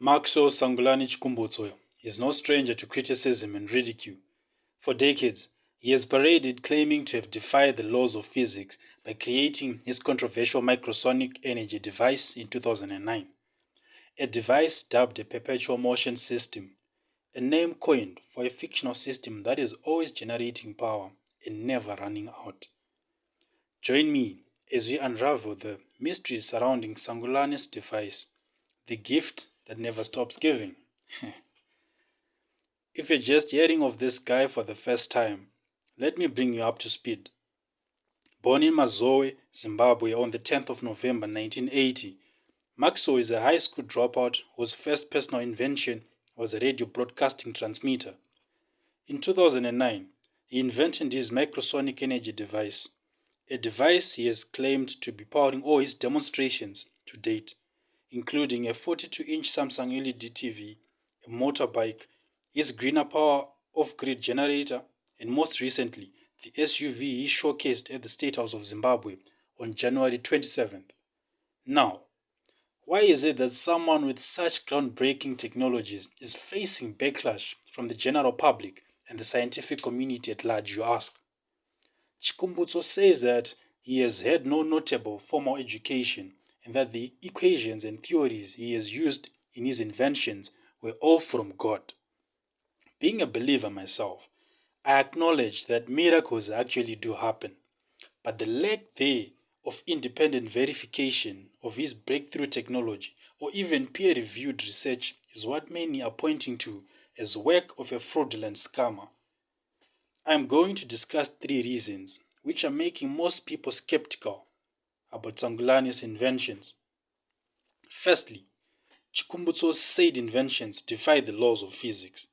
Maxwell Chikumbutso is no stranger to criticism and ridicule. For decades, he has paraded claiming to have defied the laws of physics by creating his controversial microsonic energy device in 2009, a device dubbed a perpetual motion system, a name coined for a fictional system that is always generating power and never running out. Join me as we unravel the mysteries surrounding Sangulani's device, the gift that never stops giving. If you're just hearing of this guy for the first time, let me bring you up to speed. Born in Mazowe, Zimbabwe on the 10th of November 1980, Maxwell is a high school dropout whose first personal invention was a radio broadcasting transmitter. In 2009, he invented his Microsonic energy device, a device he has claimed to be powering all his demonstrations to date, including a 42-inch Samsung LED TV, a motorbike, his greener power off-grid generator, and most recently, the SUV he showcased at the State House of Zimbabwe on January 27th. Now, why is it that someone with such groundbreaking technologies is facing backlash from the general public and the scientific community at large, you ask? Chikumbutso says that he has had no notable formal education and that the equations and theories he has used in his inventions were all from God. Being a believer myself, I acknowledge that miracles actually do happen, but the lack there of independent verification of his breakthrough technology or even peer-reviewed research is what many are pointing to as work of a fraudulent scammer. I am going to discuss 3 reasons which are making most people skeptical about Sangulani's inventions. Firstly, Chikumbutso's said inventions defy the laws of physics.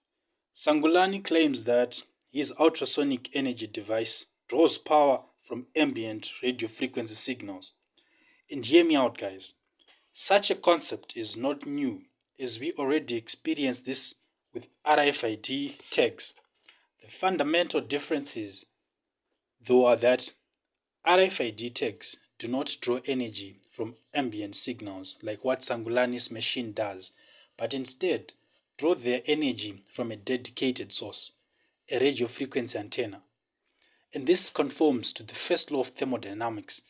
Sangulani claims that his ultrasonic energy device draws power from ambient radio frequency signals. And hear me out, guys. Such a concept is not new, as we already experience this with RFID tags. The fundamental differences, though, are that RFID tags do not draw energy from ambient signals like what Sangulani's machine does, but instead draw their energy from a dedicated source, a radio frequency antenna. And this conforms to the first law of thermodynamics,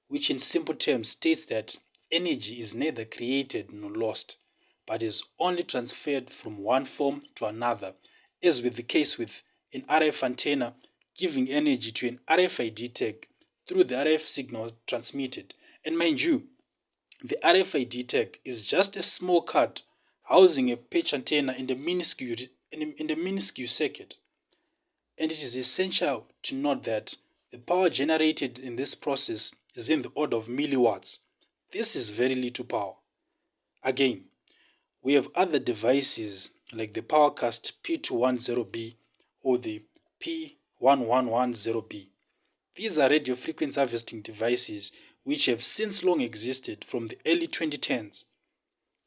which in simple terms states that energy is neither created nor lost, but is only transferred from one form to another, as with the case with an RF antenna giving energy to an RFID tag through the RF signal transmitted. And mind you, the RFID tag is just a small card housing a patch antenna in the minuscule circuit. And it is essential to note that the power generated in this process is in the order of milliwatts. This is very little power. Again, we have other devices like the Powercast P210B or the P1110B. These are radio frequency harvesting devices which have since long existed from the early 2010s.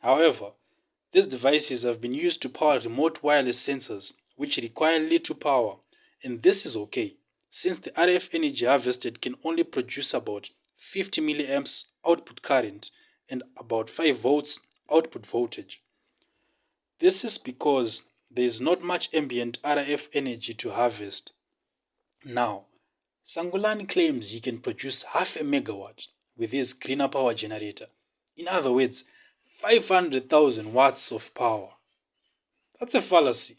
However, these devices have been used to power remote wireless sensors which require little power, and this is okay, since the RF energy harvested can only produce about 50 milliamps output current and about 5 volts output voltage. This is because there is not much ambient RF energy to harvest. Now, Sangulani claims he can produce half a megawatt with his greener power generator. In other words, 500,000 watts of power. That's a fallacy.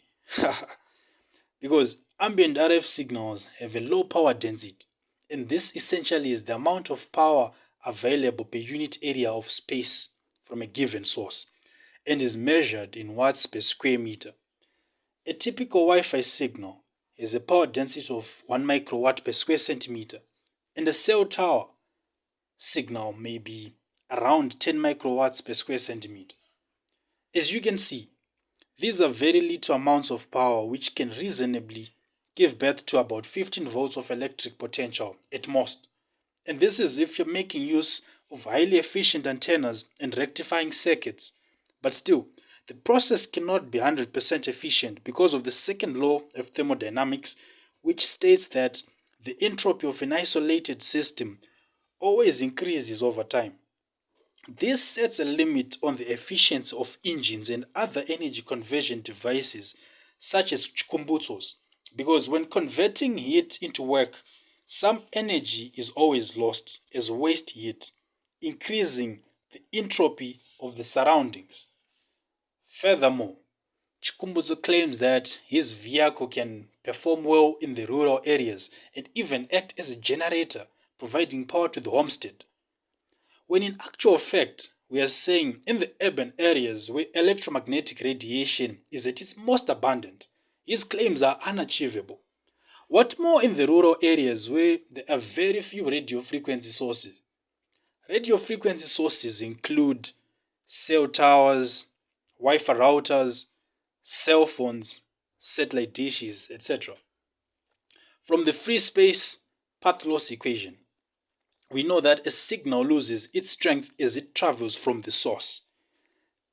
Because ambient RF signals have a low power density, and this essentially is the amount of power available per unit area of space from a given source, and is measured in watts per square meter. A typical Wi-Fi signal has a power density of 1 microwatt per square centimeter, and a cell tower signal may be around 10 microwatts per square centimeter. As you can see, these are very little amounts of power which can reasonably give birth to about 15 volts of electric potential at most. And this is if you're making use of highly efficient antennas and rectifying circuits. But still, the process cannot be 100% efficient because of the second law of thermodynamics, which states that the entropy of an isolated system always increases over time. This sets a limit on the efficiency of engines and other energy conversion devices such as Chikumbutsos, because when converting heat into work, some energy is always lost as waste heat, increasing the entropy of the surroundings. Furthermore, Chikumbutso claims that his vehicle can perform well in the rural areas and even act as a generator, providing power to the homestead. When in actual fact, we are saying in the urban areas where electromagnetic radiation is at its most abundant, his claims are unachievable. What more in the rural areas where there are very few radio frequency sources? Radio frequency sources include cell towers, Wi-Fi routers, cell phones, satellite dishes, etc. From the free space path loss equation, we know that a signal loses its strength as it travels from the source.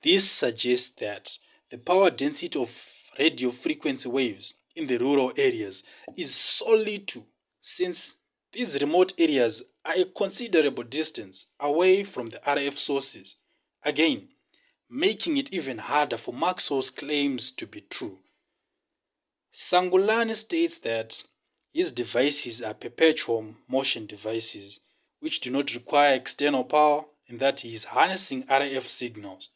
This suggests that the power density of radio frequency waves in the rural areas is solely 2, since these remote areas are a considerable distance away from the RF sources, again making it even harder for Maxwell's claims to be true. Sangulani states that his devices are perpetual motion devices which do not require external power and that he is harnessing RF signals,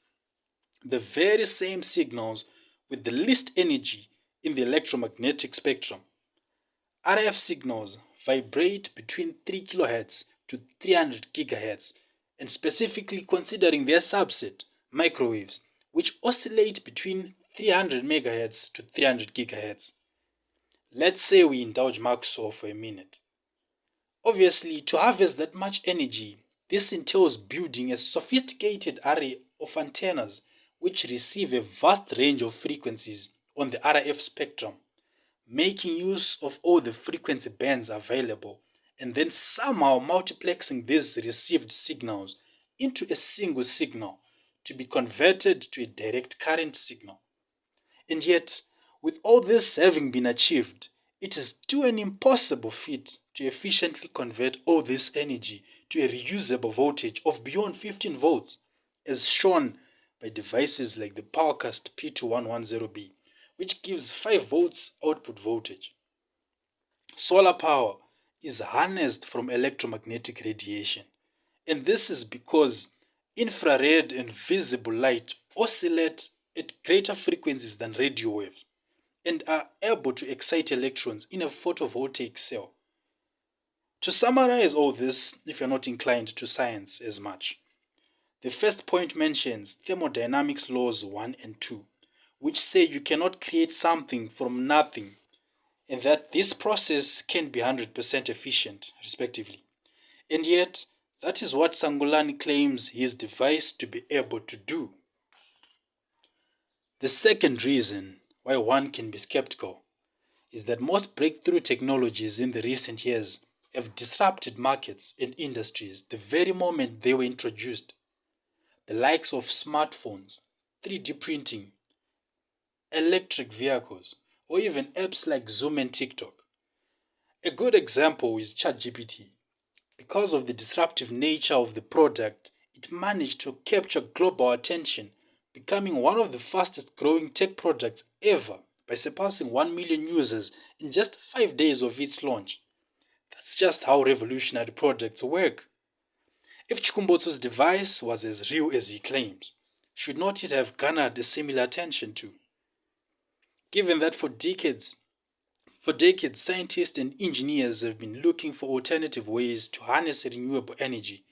the very same signals with the least energy in the electromagnetic spectrum. RF signals vibrate between 3 kHz to 300 GHz, and specifically considering their subset, microwaves, which oscillate between 300 MHz to 300 GHz. Let's say we indulge Maxwell for a minute. Obviously, to harvest that much energy, this entails building a sophisticated array of antennas which receive a vast range of frequencies on the RF spectrum, making use of all the frequency bands available, and then somehow multiplexing these received signals into a single signal to be converted to a direct current signal. And yet, with all this having been achieved, it is still an impossible feat to efficiently convert all this energy to a reusable voltage of beyond 15 volts, as shown by devices like the PowerCast P2110B, which gives 5 volts output voltage. Solar power is harnessed from electromagnetic radiation, and this is because infrared and visible light oscillate at greater frequencies than radio waves and are able to excite electrons in a photovoltaic cell. To summarize all this, if you're not inclined to science as much, the first point mentions thermodynamics laws 1 and 2, which say you cannot create something from nothing and that this process can be 100% efficient, respectively. And yet, that is what Sangulani claims his device to be able to do. The second reason why one can be skeptical is that most breakthrough technologies in the recent years have disrupted markets and industries the very moment they were introduced. The likes of smartphones, 3D printing, electric vehicles, or even apps like Zoom and TikTok. A good example is ChatGPT. Because of the disruptive nature of the product, it managed to capture global attention, becoming one of the fastest growing tech products ever by surpassing 1 million users in just 5 days of its launch. That's just how revolutionary products work. If Chikumbutso's device was as real as he claims, should not it have garnered a similar attention too? Given that for decades, scientists and engineers have been looking for alternative ways to harness renewable energy,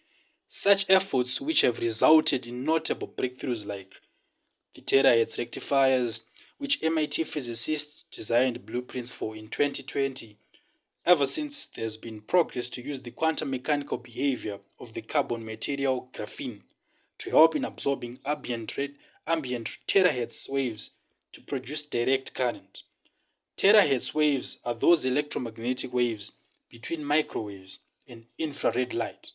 such efforts which have resulted in notable breakthroughs like the terahertz rectifiers, which MIT physicists designed blueprints for in 2020. Ever since, there's been progress to use the quantum mechanical behavior of the carbon material graphene to help in absorbing ambient terahertz waves to produce direct current. Terahertz waves are those electromagnetic waves between microwaves and infrared light.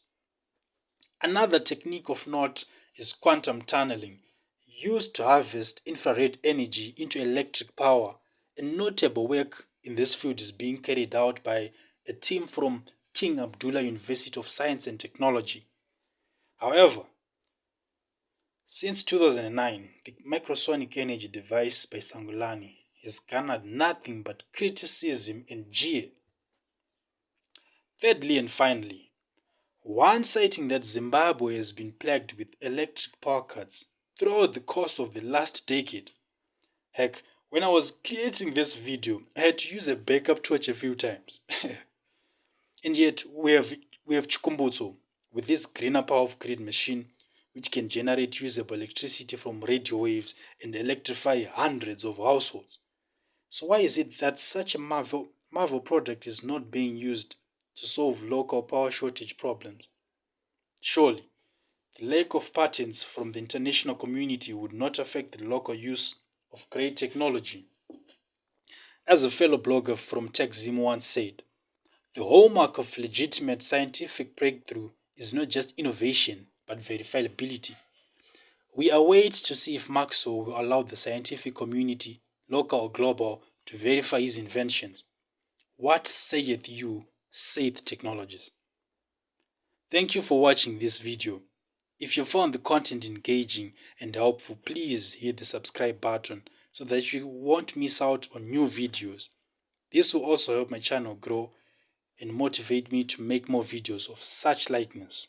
Another technique of note is quantum tunneling, used to harvest infrared energy into electric power, and notable work in this field is being carried out by a team from King Abdullah University of Science and Technology. However, Since 2009, the Microsonic energy device by Sangolani has garnered nothing but criticism and jeer. Thirdly and finally, one citing that Zimbabwe has been plagued with electric power cuts throughout the course of the last decade. Heck, when I was creating this video, I had to use a backup torch a few times. And yet, we have Chikumbutso with this greener power of grid machine which can generate usable electricity from radio waves and electrify hundreds of households. So why is it that such a marvel product is not being used to solve local power shortage problems? Surely, the lack of patents from the international community would not affect the local use of great technology. As a fellow blogger from TechZim once said, the hallmark of legitimate scientific breakthrough is not just innovation, but verifiability. We await to see if Maxwell will allow the scientific community, local or global, to verify his inventions. What saith you, saith technologies? Thank you for watching this video. If you found the content engaging and helpful, please hit the subscribe button so that you won't miss out on new videos. This will also help my channel grow and motivate me to make more videos of such likeness.